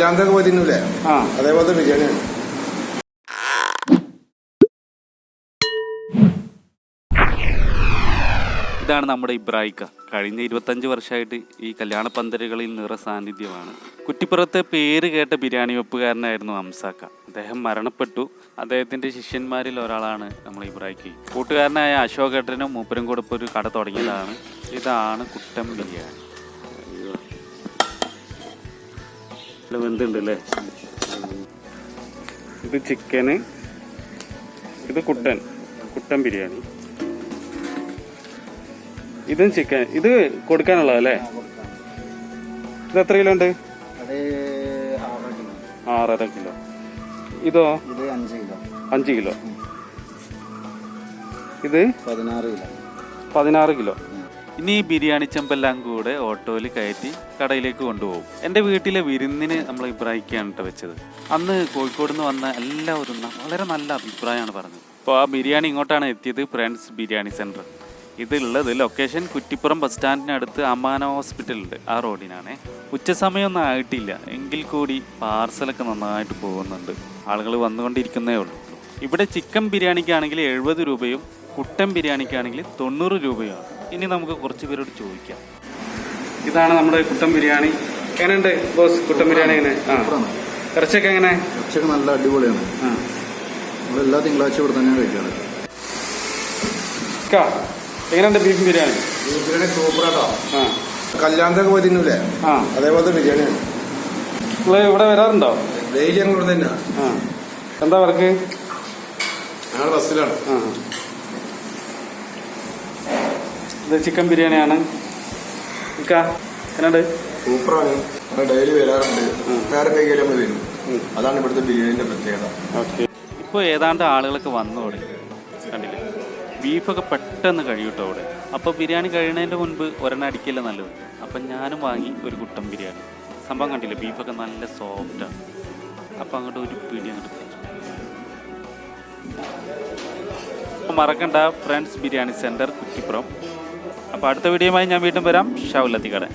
കല്യാണത്തൊക്കെ പോയി തിന്നൂലേ അതേപോലത്തെ ബിരിയാണിയാണ്. ഇതാണ് നമ്മുടെ ഇബ്രാഹിക്ക. കഴിഞ്ഞ 25 വർഷമായിട്ട് ഈ കല്യാണ പന്തലുകളിൽ നിറസാന്നിധ്യമാണ്. കുറ്റിപ്പുറത്തെ പേര് കേട്ട ബിരിയാണി വെപ്പുകാരനായിരുന്നു ഹംസാക്ക. അദ്ദേഹം മരണപ്പെട്ടു. അദ്ദേഹത്തിൻ്റെ ശിഷ്യന്മാരിൽ ഒരാളാണ് നമ്മൾ ഇബ്രാഹിക്ക. കൂട്ടുകാരനായ അശോകേട്ടനും മൂപ്പരും കൂടെ ഇപ്പോൾ ഒരു കട തുടങ്ങിയതാണ്. ഇതാണ് കുട്ടൻ ബിരിയാണി. വെന്തുണ്ട് അല്ലേ? ഇത് ചിക്കന്, ഇത് കുട്ടൻ ബിരിയാണി, ഇതും ചിക്കൻ. ഇത് കൊടുക്കാനുള്ളതല്ലേ? ഇത് എത്ര കിലോ ഉണ്ട്? 6.5 കിലോ. ഇതോ? 5 കിലോ. ഇത് 16 കിലോ. ഇനി ഈ ബിരിയാണി ചെമ്പെല്ലാം കൂടെ ഓട്ടോയിൽ കയറ്റി കടയിലേക്ക് കൊണ്ടുപോകും. എൻ്റെ വീട്ടിലെ വിരുന്നിന് നമ്മൾ ഇബ്രാഹിക്കാണ് കേട്ടോ വെച്ചത്. അന്ന് കോഴിക്കോട് നിന്ന് വന്ന എല്ലാവരും വളരെ നല്ല അഭിപ്രായമാണ് പറഞ്ഞത്. അപ്പോൾ ആ ബിരിയാണി ഇങ്ങോട്ടാണ് എത്തിയത്, ഫ്രണ്ട്സ് ബിരിയാണി സെൻറ്റർ. ഇതുള്ളത് ലൊക്കേഷൻ കുറ്റിപ്പുറം ബസ് സ്റ്റാൻഡിനടുത്ത് അമാന ഹോസ്പിറ്റലുണ്ട്, ആ റോഡിനാണ്. ഉച്ചസമയമൊന്നും ആയിട്ടില്ല, എങ്കിൽ കൂടി പാർസലൊക്കെ നന്നായിട്ട് പോകുന്നുണ്ട്. ആളുകൾ വന്നുകൊണ്ടിരിക്കുന്നേ ഉള്ളൂ. ഇവിടെ ചിക്കൻ ബിരിയാണിക്കാണെങ്കിൽ 70 രൂപയും കുട്ടൻ ബിരിയാണിക്കാണെങ്കിൽ 90 രൂപയുമാണ്. ഇനി നമുക്ക് കുറച്ച് പേരോട് ചോദിക്കാം. ഇതാണ് നമ്മുടെ കുട്ടൻ ബിരിയാണി. എങ്ങനെയുണ്ട് ബോസ് കുട്ടൻ ബിരിയാണി? എങ്ങനെ? ഇറച്ചിയൊക്കെ എങ്ങനെ? ഇറച്ചിയൊക്കെ നല്ല അടിപൊളിയാണ്. നമ്മളെല്ലാ തിങ്കളാഴ്ച ഇവിടെ തന്നെ കഴിക്കാറ്. എങ്ങനെയുണ്ട് ബീഫ് ബിരിയാണി? ബീഫ് ബിരിയാണി സൂപ്പറാട്ടോ. കല്യാണത്തൊക്കെ പോയി തിന്നൂലേ അതേപോലത്തെ ബിരിയാണിയാണ്. ഇവിടെ വരാറുണ്ടോ? ഡെയിലി ഞങ്ങൾ ഇവിടെ തന്നെ. എന്താ വർക്ക്? ഞങ്ങൾ ബസ്സിലാണ്. ഇത് ചിക്കൻ ബിരിയാണിയാണ്. എങ്ങനെയുണ്ട്? സൂപ്പറാണ്. ഞങ്ങൾ ഡെയിലി വരാറുണ്ട്. വേറെ കൈകാര്യം നമ്മൾ വരും. അതാണ് ഇവിടുത്തെ ബിരിയാണിന്റെ പ്രത്യേകത. ഓക്കെ. ഇപ്പോൾ ഏതാണ്ട് ആളുകളൊക്കെ വന്നു തുടങ്ങി. കണ്ടില്ലേ, ബീഫൊക്കെ പെട്ടെന്ന് കഴിയൂട്ടോ അവിടെ. അപ്പോൾ ബിരിയാണി കഴിയുന്നതിൻ്റെ മുൻപ് ഒരെണ്ണം അടിക്കല്ലേ നല്ലത്. അപ്പം ഞാനും വാങ്ങി ഒരു കുട്ടൻ ബിരിയാണി. സംഭവം കണ്ടില്ലേ, ബീഫൊക്കെ നല്ല സോഫ്റ്റാണ്. അപ്പം അങ്ങോട്ട് ഒരു പിടി അങ്ങോട്ട് പിടിച്ചു. അപ്പോൾ മറക്കണ്ട, ഫ്രണ്ട്സ് ബിരിയാണി സെൻറ്റർ കുറ്റിപ്പുറം. അപ്പോൾ അടുത്ത വീഡിയോയുമായി ഞാൻ വീണ്ടും വരാം. ഷഹുൽ അത്തിക്കടൻ.